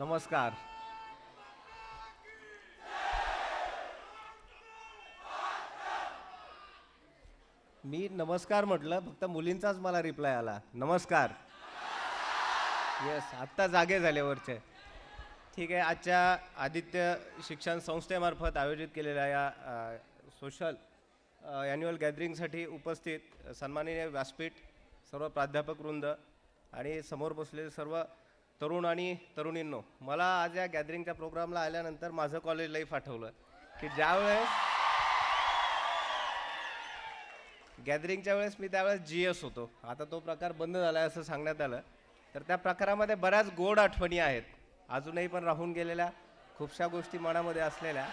नमस्कार. मी नमस्कार म्हटलं, फक्त मुलींचाच मला रिप्लाय आला नमस्कार. येस, आत्ता जागे झाले वरचे. ठीक आहे. आजच्या आदित्य शिक्षण संस्थेमार्फत आयोजित केलेल्या या सोशल ॲन्युअल गॅदरिंगसाठी उपस्थित सन्माननीय व्यासपीठ, सर्व प्राध्यापक वृंद आणि समोर बसलेले सर्व तरुण आणि तरुणींनो, मला आज या गॅदरिंगच्या प्रोग्रामला आल्यानंतर माझं कॉलेज लाईफ आठवलं की ज्यावेळेस गॅदरिंगच्या वेळेस मी त्यावेळेस GS होतो. आता तो प्रकार बंद झाला आहे असं सांगण्यात आलं. तर त्या प्रकारामध्ये बऱ्याच गोड आठवणी आहेत, अजूनही पण राहून गेलेल्या खूपशा गोष्टी मनामध्ये असलेल्या.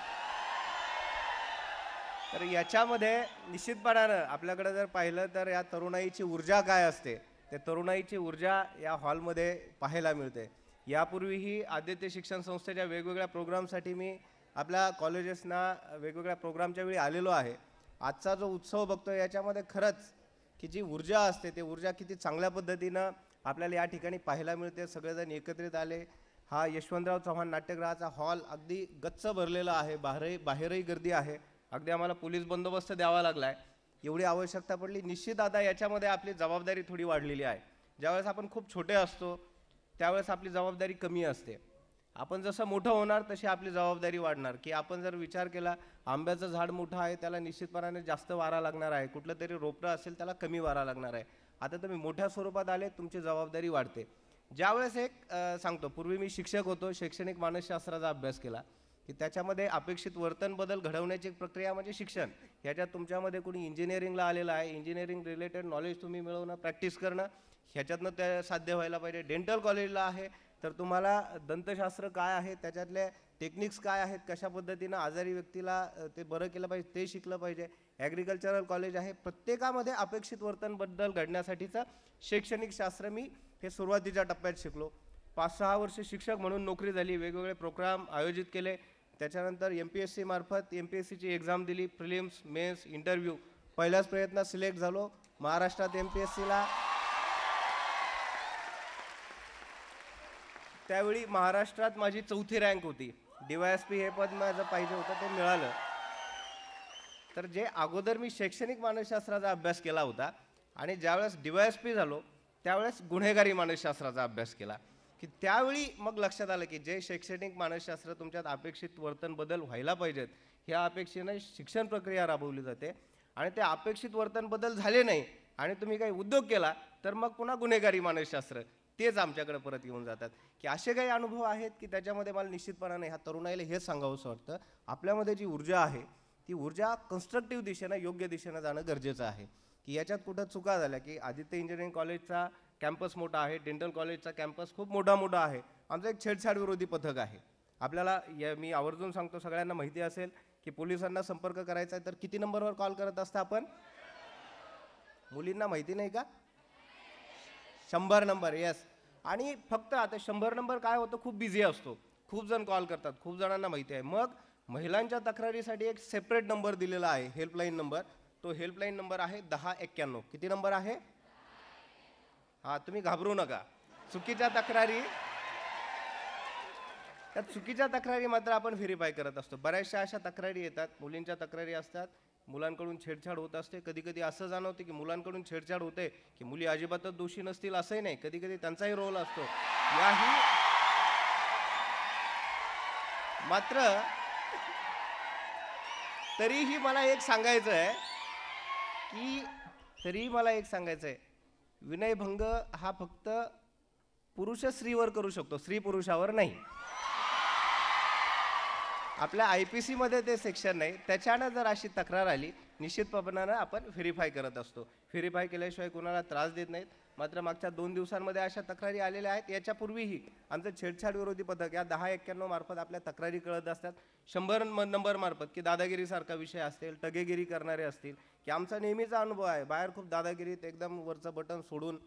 तर याच्यामध्ये निश्चितपणानं आपल्याकडे जर पाहिलं तर या तरुणाईची ऊर्जा काय असते, ते तरुणाईची ऊर्जा या हॉलमध्ये पाहायला मिळते. यापूर्वीही आदित्य शिक्षण संस्थेच्या वेगवेगळ्या प्रोग्रामसाठी मी आपल्या कॉलेजेसना वेगवेगळ्या प्रोग्रामच्या वेळी आलेलो आहे. आजचा जो उत्सव बघतो याच्यामध्ये खरंच की जी ऊर्जा असते ते ऊर्जा किती चांगल्या पद्धतीनं आपल्याला या ठिकाणी पाहायला मिळते. सगळेजण एकत्रित आले. हा यशवंतराव चव्हाण नाट्यगृहाचा हॉल अगदी गच्च भरलेला आहे. बाहेरही गर्दी आहे. अगदी आम्हाला पोलीस बंदोबस्त द्यावा लागला आहे, एवढी आवश्यकता पडली. निश्चित आता याच्यामध्ये आपली जबाबदारी थोडी वाढलेली आहे. ज्यावेळेस आपण खूप छोटे असतो त्यावेळेस आपली जबाबदारी कमी असते. आपण जसं मोठं होणार तशी आपली जबाबदारी वाढणार. की आपण जर विचार केला आंब्याचं झाड मोठं आहे त्याला निश्चितपणाने जास्त वारा लागणार आहे, कुठलं तरी रोपटं असेल त्याला कमी वारा लागणार आहे. आता तुम्ही मोठ्या स्वरूपात आले, तुमची जबाबदारी वाढते. ज्यावेळेस सांगतो, पूर्वी मी शिक्षक होतो, शैक्षणिक मानसशास्त्राचा अभ्यास केला की त्याच्यामध्ये अपेक्षित वर्तन बदल घडवण्याची प्रक्रिया म्हणजे शिक्षण. ह्याच्यात तुमच्यामध्ये कोणी इंजिनिअरिंगला आलेलं आहे, इंजिनिअरिंग रिलेटेड नॉलेज तुम्ही मिळवणं, प्रॅक्टिस करणं, ह्याच्यातनं ते साध्य व्हायला पाहिजे. डेंटल कॉलेजला आहे तर तुम्हाला दंतशास्त्र काय आहे, त्याच्यातले टेक्निक्स काय आहेत, कशा पद्धतीनं आजारी व्यक्तीला ते बरं केलं पाहिजे ते शिकलं पाहिजे. ॲग्रिकल्चरल कॉलेज आहे. प्रत्येकामध्ये अपेक्षित वर्तन बदल घडण्यासाठीचं शैक्षणिक शास्त्र मी हे सुरुवातीच्या टप्प्यात शिकलो. 5-6 वर्ष शिक्षक म्हणून नोकरी झाली. वेगवेगळे प्रोग्राम आयोजित केले. त्याच्यानंतर MPSC मार्फत MPSCची एक्झाम दिली. Prelims, mains, interview. पहिल्याच प्रयत्नात सिलेक्ट झालो. महाराष्ट्रात MPSCला त्यावेळी महाराष्ट्रात माझी 4थी रँक होती. DYSP हे पद माझं पाहिजे होतं ते मिळालं. तर जे अगोदर मी शैक्षणिक मानसशास्त्राचा अभ्यास केला होता आणि ज्यावेळेस DYSP झालो त्यावेळेस गुन्हेगारी मानसशास्त्राचा अभ्यास केला की त्यावेळी मग लक्षात आलं की जे शैक्षणिक मानसशास्त्र तुमच्यात अपेक्षित वर्तन बदल व्हायला पाहिजेत ह्या अपेक्षेने शिक्षण प्रक्रिया राबवली जाते आणि ते अपेक्षित वर्तन बदल झाले नाही आणि तुम्ही काही उद्योग केला तर मग पुन्हा गुन्हेगारी मानसशास्त्र तेच आमच्याकडे परत येऊन जातात. की असे काही अनुभव आहेत की त्याच्यामध्ये मला निश्चितपणाने ह्या तरुणाईला हेच सांगावंसं वाटतं, आपल्यामध्ये जी ऊर्जा आहे ती ऊर्जा कन्स्ट्रक्टिव्ह दिशेनं, योग्य दिशेनं जाणं गरजेचं आहे. की याच्यात कुठं चुका झाल्या की आदित्य इंजिनिअरिंग कॉलेजचा कॅम्पस मोठा आहे, डेंटल कॉलेजचा कॅम्पस खूप मोठा आहे. आमचं एक छेडछाड विरोधी पथक आहे. आपल्याला मी आवर्जून सांगतो, सगळ्यांना माहिती असेल की पोलिसांना संपर्क करायचा आहे तर किती नंबरवर कॉल करत असता आपण? मुलींना माहिती नाही का? 100 नंबर. येस. आणि फक्त आता 100 नंबर काय होतं, खूप बिझी असतो, खूप जण कॉल करतात, खूप जणांना माहिती आहे. मग महिलांच्या तक्रारीसाठी एक सेपरेट नंबर दिलेला आहे, हेल्पलाईन नंबर. तो हेल्पलाईन नंबर आहे 1091. किती नंबर आहे? हां, तुम्ही घाबरू नका. चुकीच्या तक्रारी त्या चुकीच्या तक्रारी मात्र आपण व्हेरीफाय करत असतो. बऱ्याचशा अशा तक्रारी येतात, मुलींच्या तक्रारी असतात, मुलांकडून छेडछाड होत असते. कधी कधी असं जाणवते की मुलांकडून छेडछाड होते की मुली अजिबातच दोषी नसतील असंही नाही, कधी कधी त्यांचाही रोल असतो. याही मात्र तरीही मला एक सांगायचं आहे की विनयभंग हा फक्त पुरुष स्त्रीवर करू शकतो, स्त्री पुरुषावर नाही. आपल्या IPC मध्ये ते सेक्शन नाही. त्याच्यानं जर अशी तक्रार आली निश्चितपणानं आपण व्हेरीफाय करत असतो. व्हेरीफाय केल्याशिवाय कोणाला त्रास देत नाहीत. मात्र मागच्या 2 दिवसांमध्ये अशा तक्रारी आलेल्या आहेत. याच्यापूर्वीही आमचं छेडछाड विरोधी पथक या 1091 मार्फत आपल्या तक्रारी कळत असतात. 100 नंबर मार्फत की दादागिरीसारखा विषय असेल, टगेगिरी करणारे असतील, की आमचा नेहमीचा अनुभव आहे. बाहेर खूप दादागिरीत एकदम वरचं बटन सोडून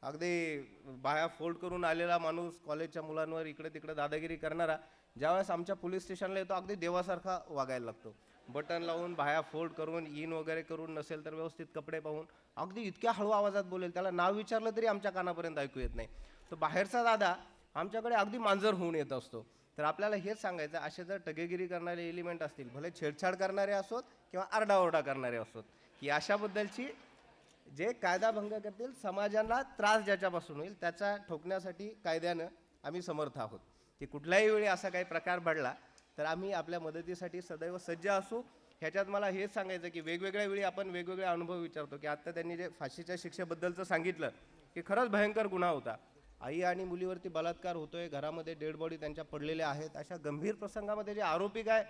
अगदी बाया फोल्ड करून आलेला माणूस कॉलेजच्या मुलांवर इकडे तिकडे दादागिरी करणारा ज्यावेळेस आमच्या पोलीस स्टेशनला येतो अगदी देवासारखा वागायला लागतो. बटन लावून, बाया फोल्ड करून, इन वगैरे करून, नसेल तर व्यवस्थित कपडे पाहून अगदी इतक्या हळू आवाजात बोलेल, त्याला नाव विचारलं तरी आमच्या कानापर्यंत ऐकू येत नाही. तो बाहेरचा दादा आमच्याकडे अगदी मांजर होऊन येत असतो. तर आपल्याला हेच सांगायचं, असे जर टगेगिरी करणारे एलिमेंट असतील, भले छेडछाड करणारे असोत किंवा आरडाओरडा करणारे असोत, की अशाबद्दलची जे कायदाभंग करतील, समाजाला त्रास ज्याच्यापासून होईल त्याचा ठोकण्यासाठी कायद्यानं आम्ही समर्थ आहोत. की कुठल्याही वेळी असा काही प्रकार घडला तर आम्ही आपल्या मदतीसाठी सदैव सज्ज असू. ह्याच्यात मला हेच सांगायचं की वेगवेगळ्या वेळी आपण वेगवेगळे अनुभव विचारतो, की आत्ता त्यांनी जे फाशीच्या शिक्षेबद्दलचं सांगितलं की खरंच भयंकर गुन्हा होता. आई आणि मुलीवरती बलात्कार होतोय, घरामध्ये डेड बॉडी त्यांच्या पडलेल्या आहेत. अशा गंभीर प्रसंगामध्ये जे आरोपी काय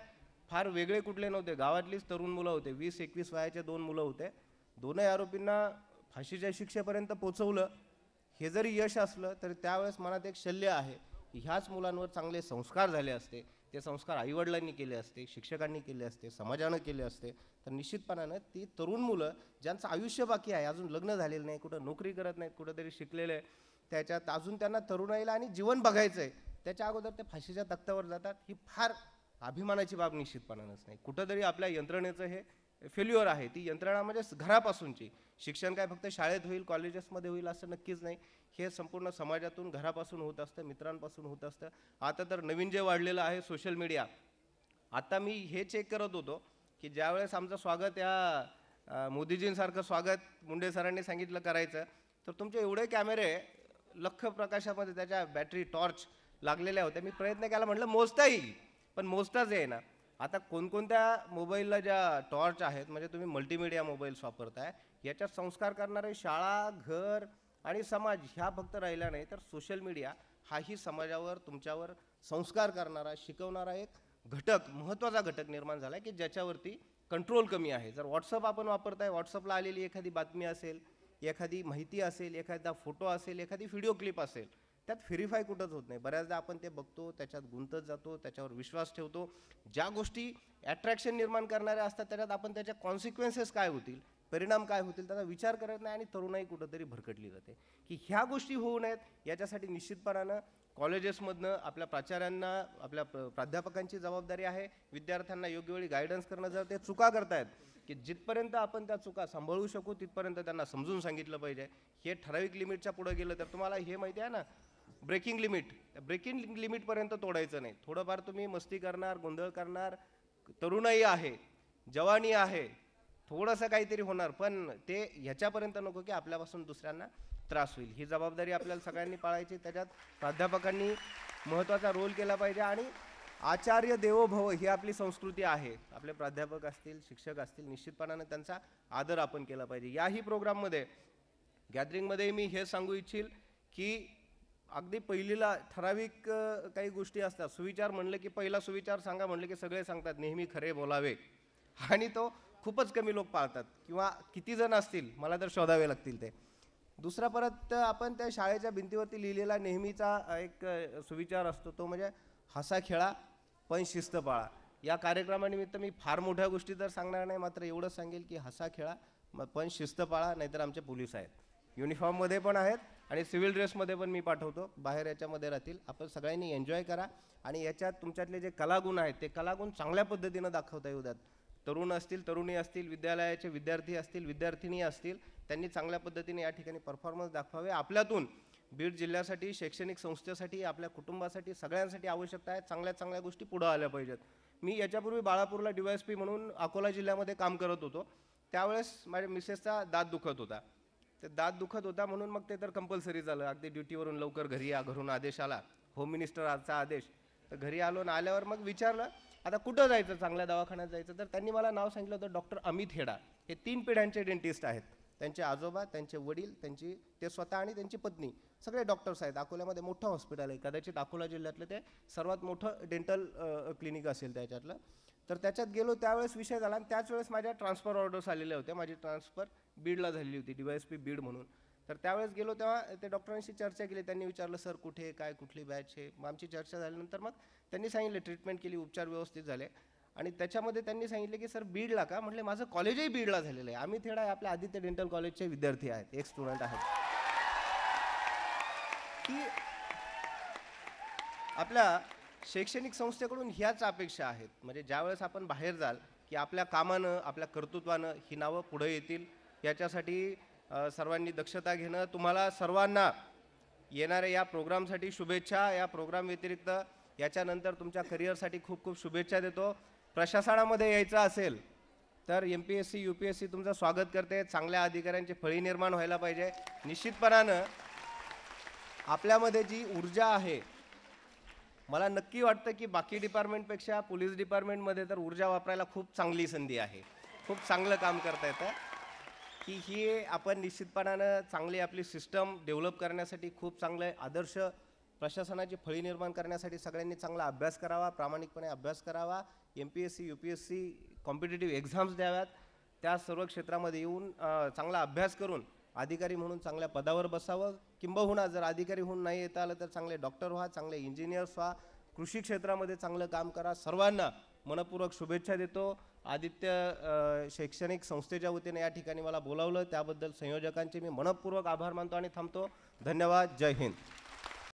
फार वेगळे कुठले नव्हते, गावातलीच तरुण मुलं होते, 20-21 वयाचे 2 मुलं होते. दोनही आरोपींना फाशीच्या शिक्षेपर्यंत पोचवलं. हे जरी यश असलं तरी त्यावेळेस मनात एक शल्य आहे की ह्याच मुलांवर चांगले संस्कार झाले असते, ते संस्कार आईवडिलांनी केले असते, शिक्षकांनी केले असते, समाजानं केले असते, तर निश्चितपणानं ती तरुण मुलं ज्यांचं आयुष्य बाकी आहे, अजून लग्न झालेलं नाही, कुठं नोकरी करत नाहीत, कुठंतरी शिकलेले आहे, त्याच्यात अजून त्यांना तरुणाईला आणि जीवन बघायचं आहे, त्याच्या अगोदर ते फाशीच्या तख्त्यावर जातात, ही फार अभिमानाची बाब निश्चितपणानंच नाही. कुठंतरी आपल्या यंत्रणेचं हे फेल्युअर आहे. ती यंत्रणा म्हणजे घरापासूनची. शिक्षण काय फक्त शाळेत होईल, कॉलेजेसमध्ये होईल असं नक्कीच नाही. हे संपूर्ण समाजातून, घरापासून होत असतं, मित्रांपासून होत असतं. आता तर नवीन जे वाढलेलं आहे सोशल मीडिया. आता मी हे चेक करत होतो की ज्यावेळेस आमचं स्वागत या मोदीजींसारखं स्वागत मुंडे सरांनी सांगितलं करायचं, तर तुमचे एवढे कॅमेरे लख प्रकाशामध्ये त्याच्या बॅटरी टॉर्च लागलेल्या होत्या. मी प्रयत्न केला, म्हटलं मोजता येईल, पण मोजताच येईना. आता कोणकोणत्या मोबाईलला ज्या टॉर्च आहेत, म्हणजे तुम्ही मल्टीमीडिया मोबाईल्स वापरताय, याच्यात संस्कार करणारे शाळा, घर आणि समाज ह्या फक्त राहिला नाही, तर सोशल मीडिया हाही समाजावर, तुमच्यावर संस्कार करणारा, शिकवणारा एक घटक, महत्त्वाचा घटक निर्माण झाला आहे की ज्याच्यावरती कंट्रोल कमी आहे. जर व्हॉट्सअप आपण वापरताय, व्हॉट्सअपला आलेली एखादी बातमी असेल, एखादी माहिती असेल, एखादा फोटो असेल, एखादी व्हिडिओ क्लिप असेल, त्यात व्हेरीफाय कुठंच होत नाही. बऱ्याचदा आपण ते बघतो, त्याच्यात गुंतत जातो, त्याच्यावर विश्वास ठेवतो. ज्या गोष्टी अट्रॅक्शन निर्माण करणाऱ्या असतात त्याच्यात आपण त्याच्या कॉन्सिक्वेन्सेस काय होतील, परिणाम काय होतील, त्याचा विचार करत नाही आणि तरुणाई कुठंतरी भरकटली जाते. की ह्या गोष्टी होऊ नयेत याच्यासाठी निश्चितपणानं कॉलेजेसमधनं आपल्या प्राचार्यांना, आपल्या प्राध्यापकांची जबाबदारी आहे. विद्यार्थ्यांना योग्य वेळी गायडन्स करणं. जर ते चुका करतायत, की जिथपर्यंत आपण त्या चुका सांभाळू शकू तिथपर्यंत त्यांना समजून सांगितलं पाहिजे. हे ठराविक लिमिटच्या पुढे गेलं तर तुम्हाला हे माहिती आहे ना, ब्रेकिंग लिमिटपर्यंत तोडायचं नाही. थोडंफार तुम्ही मस्ती करणार, गोंधळ करणार, तरुणाई आहे, जवानी आहे, थोडंसं काहीतरी होणार, पण ते ह्याच्यापर्यंत नको की आपल्यापासून दुसऱ्यांना त्रास होईल. ही जबाबदारी आपल्याला सगळ्यांनी पाळायची. त्याच्यात प्राध्यापकांनी महत्त्वाचा रोल केला पाहिजे आणि आचार्य देवो भव ही आपली संस्कृती आहे. आपले प्राध्यापक असतील, शिक्षक असतील, निश्चितपणाने त्यांचा आदर आपण केला पाहिजे. याही प्रोग्राममध्ये, गॅदरिंगमध्ये मी हे सांगू इच्छिल की अगदी पहिलीला ठराविक काही गोष्टी असतात. सुविचार म्हणलं की पहिला सुविचार सांगा म्हणलं की सगळे सांगतात नेहमी खरे बोलावे, आणि तो खूपच कमी लोक पाळतात, किंवा किती जण असतील मला तर शोधावे लागतील ते. दुसरा परत आपण त्या शाळेच्या भिंतीवरती लिहिलेला नेहमीचा एक सुविचार असतो, तो म्हणजे हसा खेळा पण शिस्त पाळा. या कार्यक्रमानिमित्त मी फार मोठ्या गोष्टी तर सांगणार नाही, मात्र एवढंच सांगेल की हसा खेळा पण शिस्त पाळा, नाहीतर आमचे पोलीस आहेत, युनिफॉर्ममध्ये पण आहेत आणि सिव्हिल ड्रेसमध्ये पण मी पाठवतो, बाहेर याच्यामध्ये राहतील. आपण सगळ्यांनी एन्जॉय करा आणि याच्यात तुमच्यातले जे कलागुण आहेत ते कलागुण चांगल्या पद्धतीनं दाखवता येऊ द्यात. तरुण असतील, तरुणी असतील, विद्यालयाचे विद्यार्थी असतील, विद्यार्थिनी असतील, त्यांनी चांगल्या पद्धतीने या ठिकाणी परफॉर्मन्स दाखवावे. आपल्यातून बीड जिल्ह्यासाठी, शैक्षणिक संस्थेसाठी, आपल्या कुटुंबासाठी, सगळ्यांसाठी आवश्यकता आहे चांगल्या चांगल्या गोष्टी पुढं आल्या पाहिजेत. मी याच्यापूर्वी बाळापूरला DYSP म्हणून अकोला जिल्ह्यामध्ये काम करत होतो. त्यावेळेस माझ्या मिसेसचा दात दुखत होता. ते दात दुखत होता म्हणून मग ते तर कंपल्सरी झालं. अगदी ड्युटीवरून लवकर घरी या, घरून आदेश आला, होम मिनिस्टरचा आदेश. तर घरी आलो ना, आल्यावर मग विचारलं आता कुठं जायचं, चांगल्या दवाखान्यात जायचं, तर त्यांनी मला नाव सांगितलं होतं डॉक्टर अमित हेडा. हे 3 पिढ्यांचे डेंटिस्ट आहेत. त्यांचे आजोबा, त्यांचे वडील, ते स्वतः आणि त्यांची पत्नी सगळे डॉक्टर्स आहेत. अकोल्यामध्ये मोठं हॉस्पिटल आहे, कदाचित अकोला जिल्ह्यातलं ते सर्वात मोठं डेंटल क्लिनिक असेल त्याच्यातलं. तर त्याच्यात गेलो, त्यावेळेस विषय झाला आणि त्याच वेळेस माझ्या ट्रान्सफर ऑर्डर्स आलेल्या होत्या. माझी ट्रान्सफर बीडला झालेली होती, DYSP बीड म्हणून. तर त्यावेळेस गेलो तेव्हा ते डॉक्टरांशी चर्चा केली. त्यांनी विचारलं सर कुठे, काय, कुठली बॅच आहे. मग आमची चर्चा झाल्यानंतर मग त्यांनी सांगितलं ट्रीटमेंट केली, उपचार व्यवस्थित झाले. आणि त्याच्यामध्ये त्यांनी सांगितलं की सर बीडला का, म्हटले माझं कॉलेजही बीडला झालेलं आहे. अमित हेडा आपल्या आदित्य डेंटल कॉलेजचे विद्यार्थी आहेत, एक स्टुडंट आहेत. की आपल्या शैक्षणिक संस्थेकडून ह्याच अपेक्षा आहेत. म्हणजे ज्यावेळेस आपण बाहेर जाल की आपल्या कामानं, आपल्या कर्तृत्वानं ही नावं पुढे येतील. याच्यासाठी सर्वांनी दक्षता घेणं, तुम्हाला सर्वांना येणाऱ्या या प्रोग्रामसाठी शुभेच्छा. या प्रोग्राम व्यतिरिक्त याच्यानंतर तुमच्या करिअरसाठी खूप खूप शुभेच्छा देतो. प्रशासनामध्ये यायचं असेल तर MPSC UPSC तुमचं स्वागत करते. चांगल्या अधिकाऱ्यांची फळी निर्माण व्हायला पाहिजे. निश्चितपणानं आपल्यामध्ये जी ऊर्जा आहे, मला नक्की वाटतं की बाकी डिपार्टमेंटपेक्षा पोलीस डिपार्टमेंटमध्ये तर ऊर्जा वापरायला खूप चांगली संधी आहे. खूप चांगलं काम करता येतं की ही आपण निश्चितपणानं चांगली आपली सिस्टम डेव्हलप करण्यासाठी खूप चांगले आदर्श प्रशासनाची फळी निर्माण करण्यासाठी सगळ्यांनी चांगला अभ्यास करावा, प्रामाणिकपणे अभ्यास करावा. MPSC UPSC कॉम्पिटिटिव्ह एक्झाम्स द्याव्यात. त्या सर्व क्षेत्रामध्ये येऊन चांगला अभ्यास करून अधिकारी म्हणून चांगल्या पदावर बसावं. किंबहुना जर अधिकारी होऊन नाही येता आलं तर चांगले डॉक्टर व्हा, चांगले इंजिनियर्स व्हा, कृषी क्षेत्रामध्ये चांगलं काम करा. सर्वांना मनपूर्वक शुभेच्छा देतो. आदित्य शैक्षणिक संस्थेच्या वतीने या ठिकाणी मला बोलावलं त्याबद्दल संयोजकांचे मी मनपूर्वक आभार मानतो आणि थांबतो. धन्यवाद. जय हिंद.